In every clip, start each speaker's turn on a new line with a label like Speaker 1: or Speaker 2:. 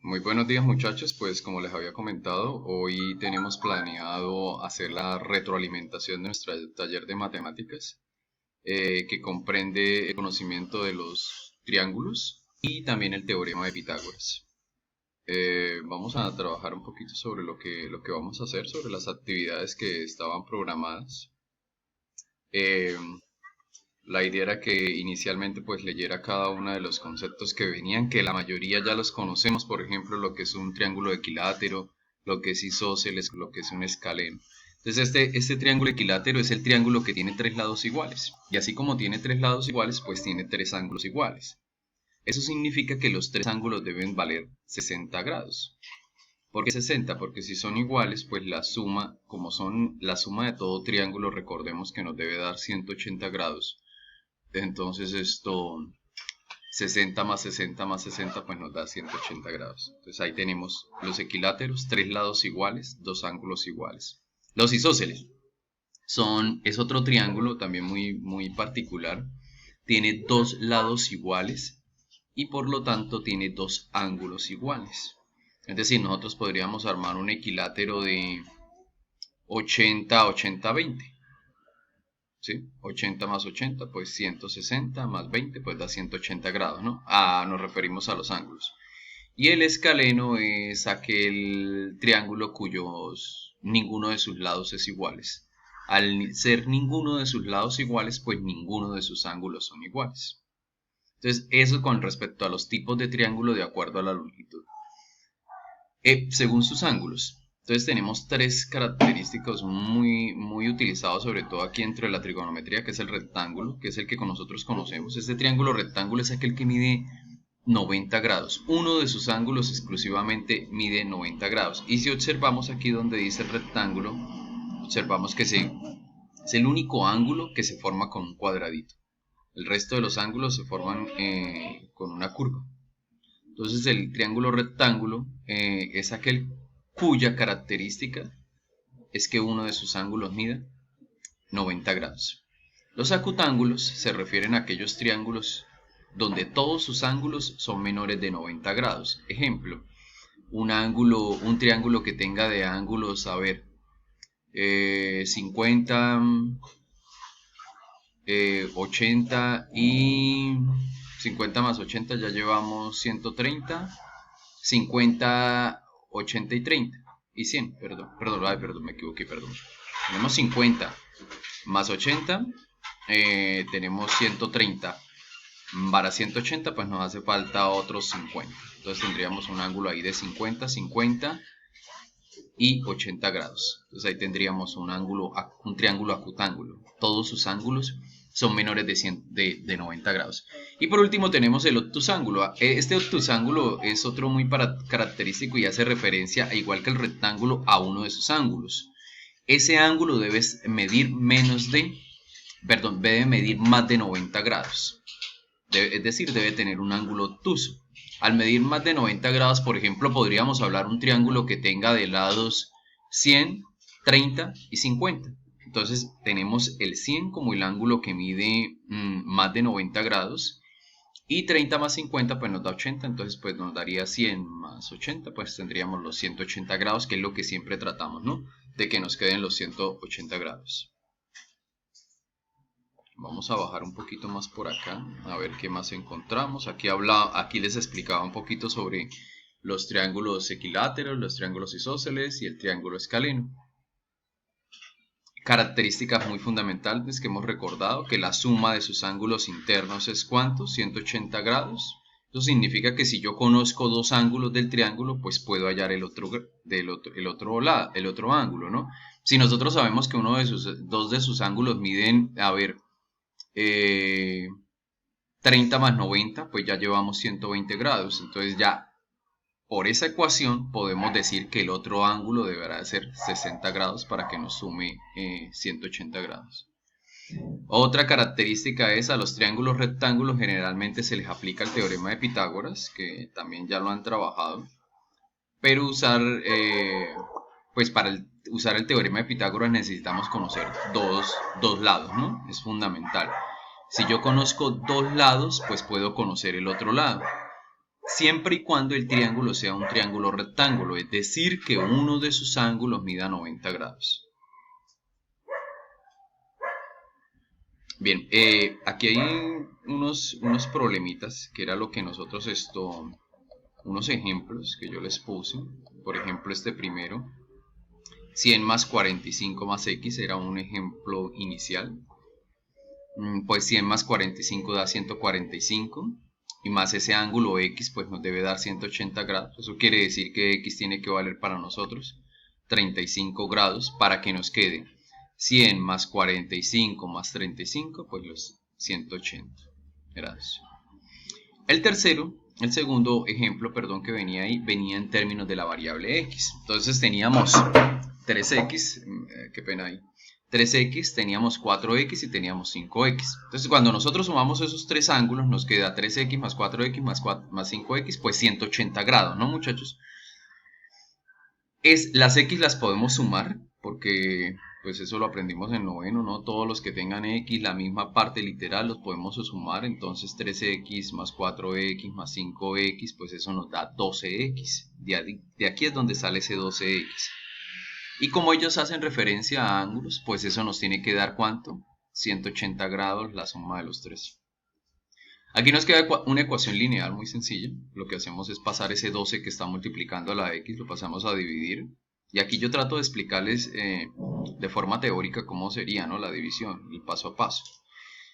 Speaker 1: Muy buenos días muchachos, pues como les había comentado, hoy tenemos planeado hacer la retroalimentación de nuestro taller de matemáticas, que comprende el conocimiento de los triángulos y también el teorema de Pitágoras. Vamos a trabajar un poquito sobre lo que vamos a hacer, sobre las actividades que estaban programadas. Eh, la idea era que inicialmente pues leyera cada uno de los conceptos que venían, que la mayoría ya los conocemos, por ejemplo, lo que es un triángulo equilátero, lo que es isósceles, lo que es un escaleno. Entonces este triángulo equilátero es el triángulo que tiene tres lados iguales. Y así como tiene tres lados iguales, pues tiene tres ángulos iguales. Eso significa que los tres ángulos deben valer 60 grados. ¿Por qué 60? Porque si son iguales, pues la suma, como son la suma de todo triángulo, recordemos que nos debe dar 180 grados. Entonces 60 más 60 más 60 pues nos da 180 grados. Entonces ahí tenemos los equiláteros, tres lados iguales, dos ángulos iguales. Los isósceles es otro triángulo también muy particular. Tiene dos lados iguales y por lo tanto tiene dos ángulos iguales. Es decir, nosotros podríamos armar un equilátero de 80, 80, 20. ¿Sí? 80 más 80, pues 160 más 20, pues da 180 grados, ¿no? Nos referimos a los ángulos. Y el escaleno es aquel triángulo cuyos ninguno de sus lados es iguales. Al ser ninguno de sus lados iguales, pues ninguno de sus ángulos son iguales. Entonces, eso con respecto a los tipos de triángulo de acuerdo a la longitud. Según sus ángulos. Entonces tenemos tres característicos muy utilizados, sobre todo aquí dentro de la trigonometría, que es el rectángulo, que es el que nosotros conocemos. Este triángulo rectángulo es aquel que mide 90 grados. Uno de sus ángulos exclusivamente mide 90 grados. Y si observamos aquí donde dice el rectángulo, observamos que es el único ángulo que se forma con un cuadradito. El resto de los ángulos se forman con una curva. Entonces el triángulo rectángulo es aquel cuya característica es que uno de sus ángulos mida 90 grados. Los acutángulos se refieren a aquellos triángulos donde todos sus ángulos son menores de 90 grados. Ejemplo, un triángulo que tenga de ángulos, a ver, 50, 80 y 50 más 80 ya llevamos 130. 50, 80 y 30 y 100, perdón, me equivoqué, perdón. Tenemos 50 más 80, tenemos 130. Para 180 pues nos hace falta otros 50. Entonces tendríamos un ángulo ahí de 50, 50 y 80 grados. Entonces ahí tendríamos un triángulo acutángulo. Todos sus ángulos son menores de 90 grados. Y por último tenemos el obtusángulo. Este obtusángulo es otro muy característico y hace referencia, igual que el rectángulo, a uno de sus ángulos. Ese ángulo debe medir debe medir más de 90 grados. Es decir, debe tener un ángulo obtuso. Al medir más de 90 grados, por ejemplo, podríamos hablar un triángulo que tenga de lados 100, 30 y 50. Entonces tenemos el 100 como el ángulo que mide más de 90 grados y 30 más 50 pues nos da 80, entonces pues nos daría 100 más 80, pues tendríamos los 180 grados, que es lo que siempre tratamos, ¿no? De que nos queden los 180 grados. Vamos a bajar un poquito más por acá, a ver qué más encontramos. Aquí les explicaba un poquito sobre los triángulos equiláteros, los triángulos isósceles y el triángulo escaleno. Características muy fundamentales que hemos recordado, que la suma de sus ángulos internos es ¿cuánto? 180 grados. Eso significa que si yo conozco dos ángulos del triángulo, pues puedo hallar el otro ángulo, ¿no? Si nosotros sabemos que dos de sus ángulos miden, a ver, 30 más 90, pues ya llevamos 120 grados. Entonces ya por esa ecuación podemos decir que el otro ángulo deberá ser 60 grados para que nos sume 180 grados. Otra característica es a los triángulos rectángulos generalmente se les aplica el teorema de Pitágoras, que también ya lo han trabajado. Pero para usar el teorema de Pitágoras necesitamos conocer dos lados, ¿no? Es fundamental. Si yo conozco dos lados, pues puedo conocer el otro lado. siempre y cuando el triángulo sea un triángulo rectángulo, es decir, que uno de sus ángulos mida 90 grados. Bien, aquí hay unos problemitas, que era lo que nosotros unos ejemplos que yo les puse. Por ejemplo, este primero, 100 más 45 más x, era un ejemplo inicial. Pues 100 más 45 da 145, y más ese ángulo x pues nos debe dar 180 grados. Eso quiere decir que x tiene que valer para nosotros 35 grados para que nos quede 100 más 45 más 35, pues los 180 grados. El segundo ejemplo, perdón, que venía ahí, venía en términos de la variable x. Entonces teníamos 3x, qué pena ahí, 3x, teníamos 4x y teníamos 5x. Entonces cuando nosotros sumamos esos tres ángulos nos queda 3x más 4x más 5x, pues 180 grados, ¿no, muchachos? Las x las podemos sumar porque pues eso lo aprendimos en noveno, ¿no? Todos los que tengan x, la misma parte literal, los podemos sumar. Entonces 3x más 4x más 5x, pues eso nos da 12x. De aquí es donde sale ese 12x. Y como ellos hacen referencia a ángulos, pues eso nos tiene que dar ¿cuánto? 180 grados la suma de los tres. Aquí nos queda una ecuación lineal muy sencilla. Lo que hacemos es pasar ese 12 que está multiplicando a la x, lo pasamos a dividir. Y aquí yo trato de explicarles de forma teórica cómo sería, ¿no?, la división, el paso a paso.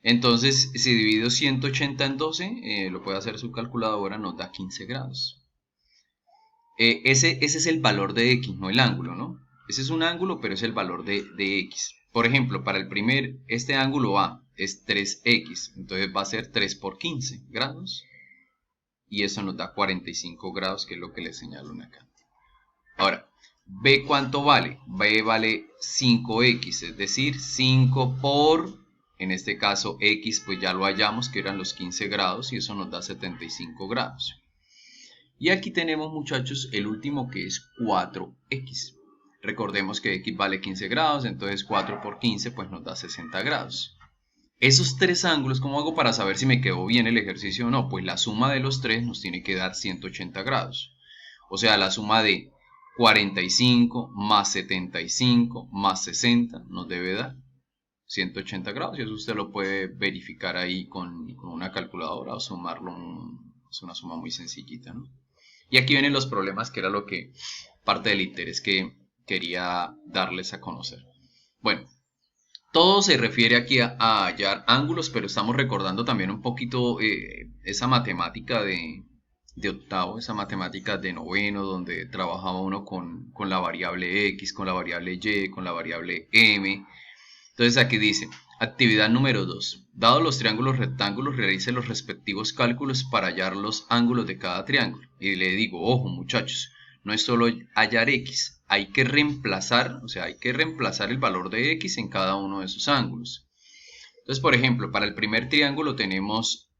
Speaker 1: Entonces, si divido 180 en 12, lo puede hacer su calculadora, nos da 15 grados. Ese es el valor de x, no el ángulo, ¿no? Ese es un ángulo, pero es el valor de x. Por ejemplo, para este ángulo A es 3x, entonces va a ser 3 por 15 grados. Y eso nos da 45 grados, que es lo que les señalo acá. Ahora, B, ¿cuánto vale? B vale 5x, es decir, 5 por, en este caso, x, pues ya lo hallamos, que eran los 15 grados, y eso nos da 75 grados. Y aquí tenemos, muchachos, el último, que es 4x. Recordemos que x vale 15 grados, entonces 4 por 15 pues nos da 60 grados. Esos tres ángulos, ¿cómo hago para saber si me quedó bien el ejercicio o no? Pues la suma de los tres nos tiene que dar 180 grados. O sea, la suma de 45 más 75 más 60 nos debe dar 180 grados. Y eso usted lo puede verificar ahí con una calculadora o sumarlo. Es una suma muy sencillita, ¿no? Y aquí vienen los problemas, que era lo que parte del interés que quería darles a conocer. Bueno, todo se refiere aquí a hallar ángulos, pero estamos recordando también un poquito esa matemática de octavo, esa matemática de noveno, donde trabajaba uno con la variable x, con la variable y, con la variable m. Entonces aquí dice, actividad número 2. Dados los triángulos rectángulos, realice los respectivos cálculos para hallar los ángulos de cada triángulo. Y le digo, ojo muchachos, no es solo hallar x, hay que reemplazar, el valor de x en cada uno de esos ángulos. Entonces, por ejemplo, para el primer triángulo tenemos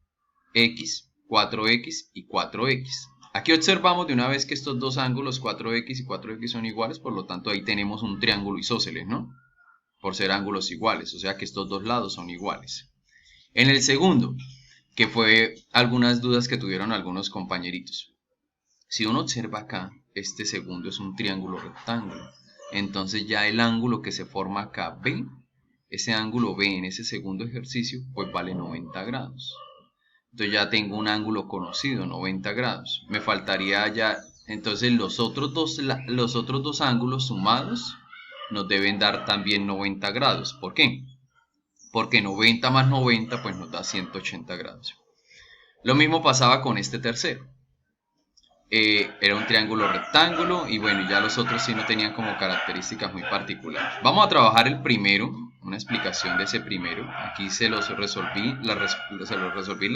Speaker 1: x, 4x y 4x. Aquí observamos de una vez que estos dos ángulos, 4x y 4x, son iguales, por lo tanto ahí tenemos un triángulo isósceles, ¿no? Por ser ángulos iguales, o sea que estos dos lados son iguales. En el segundo, que fue algunas dudas que tuvieron algunos compañeritos. Si uno observa acá, este segundo es un triángulo rectángulo. Entonces ya el ángulo que se forma acá, B, ese ángulo B en ese segundo ejercicio, pues vale 90 grados. Entonces ya tengo un ángulo conocido, 90 grados. Me faltaría ya, entonces los otros dos ángulos sumados nos deben dar también 90 grados. ¿Por qué? Porque 90 más 90 pues nos da 180 grados. Lo mismo pasaba con este tercero. Era un triángulo rectángulo y bueno, ya los otros sí no tenían como características muy particulares. Vamos a trabajar el primero, una explicación de ese primero. Aquí se los resolví, las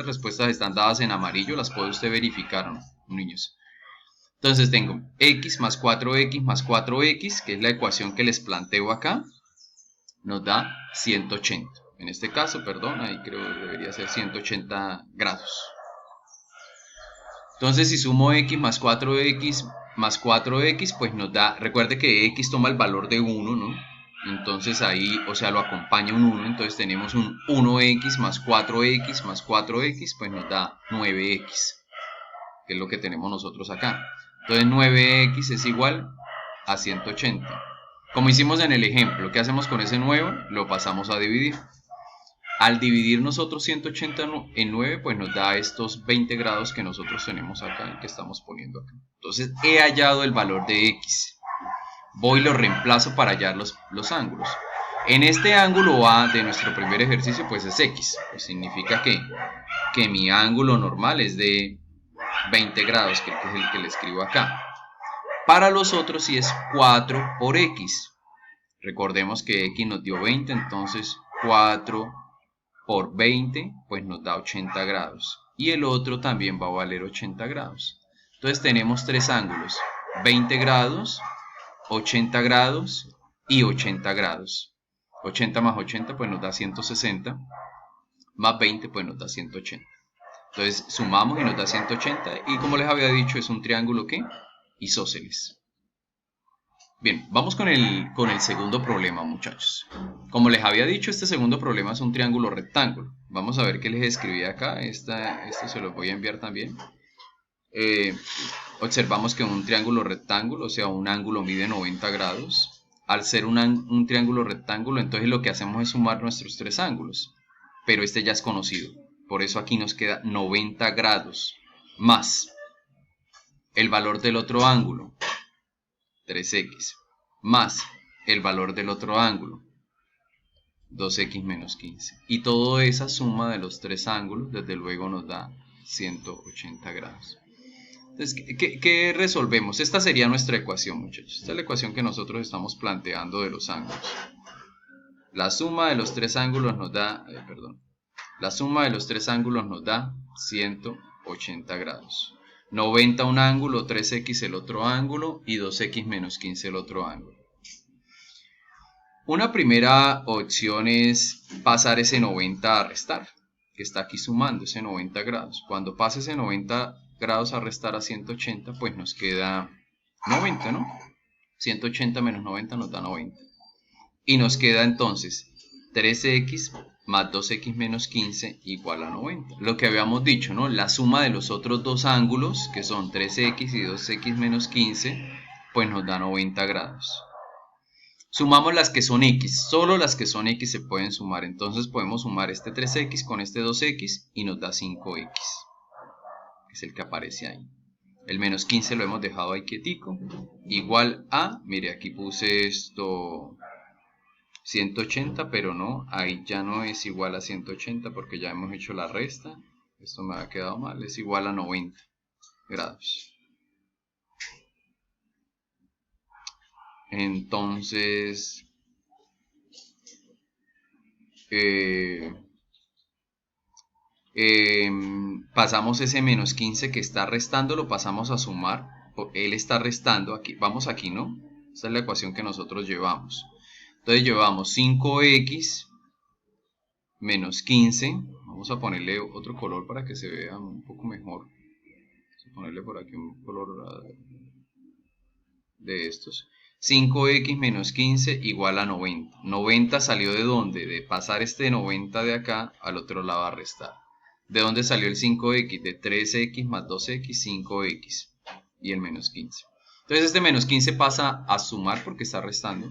Speaker 1: respuestas están dadas en amarillo, las puede usted verificar, ¿no, niños? Entonces tengo x más 4x más 4x, que es la ecuación que les planteo acá, nos da 180. En este caso, perdón, ahí creo que debería ser 180 grados. Entonces, si sumo x más 4x más 4x, pues nos da, recuerde que x toma el valor de 1, ¿no? Entonces ahí, o sea, lo acompaña un 1, entonces tenemos un 1x más 4x más 4x, pues nos da 9x. que es lo que tenemos nosotros acá. Entonces 9x es igual a 180. Como hicimos en el ejemplo, ¿qué hacemos con ese 9? Lo pasamos a dividir. Al dividir nosotros 180 en 9, pues nos da estos 20 grados que nosotros tenemos acá y que estamos poniendo acá. Entonces he hallado el valor de x. Voy y lo reemplazo para hallar los ángulos. En este ángulo A de nuestro primer ejercicio, pues es x. Pues significa que mi ángulo normal es de 20 grados, que es el que le escribo acá. Para los otros sí es 4 por x. Recordemos que x nos dio 20, entonces 4 por 20, pues nos da 80 grados. Y el otro también va a valer 80 grados. Entonces tenemos tres ángulos, 20 grados, 80 grados y 80 grados. 80 más 80 pues nos da 160, más 20 pues nos da 180. Entonces sumamos y nos da 180 y como les había dicho es un triángulo ¿qué? Isósceles. Bien, vamos con el segundo problema, muchachos. Como les había dicho, este segundo problema es un triángulo rectángulo. Vamos a ver qué les escribí acá. Esto se los voy a enviar también. Observamos que un triángulo rectángulo, o sea, un ángulo mide 90 grados. Al ser un triángulo rectángulo, entonces lo que hacemos es sumar nuestros tres ángulos. Pero este ya es conocido. Por eso aquí nos queda 90 grados más el valor del otro ángulo, 3x, más el valor del otro ángulo, 2x menos 15. Y toda esa suma de los tres ángulos, desde luego, nos da 180 grados. Entonces, ¿qué resolvemos? Esta sería nuestra ecuación, muchachos. Esta es la ecuación que nosotros estamos planteando de los ángulos. La suma de los tres ángulos nos da, la suma de los tres ángulos nos da 180 grados. 90 un ángulo, 3x el otro ángulo y 2x menos 15 el otro ángulo. Una primera opción es pasar ese 90 a restar, que está aquí sumando ese 90 grados. Cuando pase ese 90 grados a restar a 180, pues nos queda 90, ¿no? 180 menos 90 nos da 90. Y nos queda entonces 3x más 2x menos 15 igual a 90. Lo que habíamos dicho, ¿no? La suma de los otros dos ángulos, que son 3x y 2x menos 15, pues nos da 90 grados. Sumamos las que son x, solo las que son x se pueden sumar. Entonces podemos sumar este 3x con este 2x y nos da 5x, que es el que aparece ahí. El menos 15 lo hemos dejado ahí quietico, igual a, mire aquí puse esto 180, pero no, ahí ya no es igual a 180 porque ya hemos hecho la resta. Esto me ha quedado mal, es igual a 90 grados. Entonces, pasamos ese menos 15 que está restando, lo pasamos a sumar. Él está restando aquí, vamos aquí, ¿no? Esta es la ecuación que nosotros llevamos. Entonces llevamos 5x menos 15. Vamos a ponerle otro color para que se vea un poco mejor. Vamos a ponerle por aquí un color de estos. 5x menos 15 igual a 90. 90 salió de dónde? De pasar este 90 de acá al otro lado a restar. ¿De dónde salió el 5x? De 3x más 2x, 5x. Y el menos 15. Entonces este menos 15 pasa a sumar porque está restando.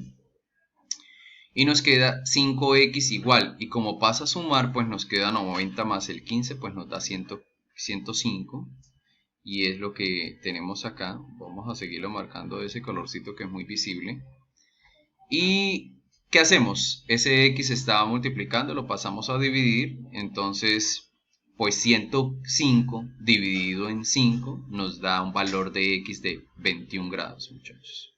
Speaker 1: Y nos queda 5x igual. Y como pasa a sumar, pues nos queda 90 más el 15, pues nos da 105. Y es lo que tenemos acá. Vamos a seguirlo marcando de ese colorcito que es muy visible. ¿Y qué hacemos? Ese x estaba multiplicando, lo pasamos a dividir. Entonces, pues 105 dividido en 5 nos da un valor de x de 21 grados, muchachos.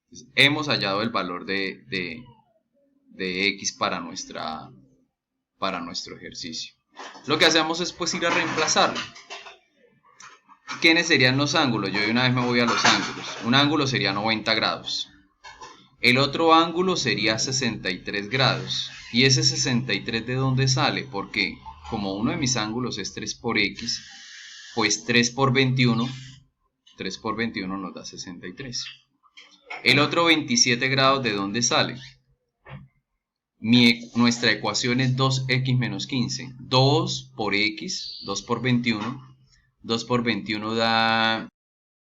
Speaker 1: Entonces, hemos hallado el valor de x para nuestro ejercicio. Lo que hacemos es pues ir a reemplazarlo. ¿Quiénes serían los ángulos? Yo de una vez me voy a los ángulos. Un ángulo sería 90 grados. El otro ángulo sería 63 grados. ¿Y ese 63 de dónde sale? Porque como uno de mis ángulos es 3 por x, pues 3 por 21 nos da 63. El otro 27 grados, ¿de dónde sale? Nuestra ecuación es 2x menos 15. 2 por x, 2 por 21, 2 por 21 da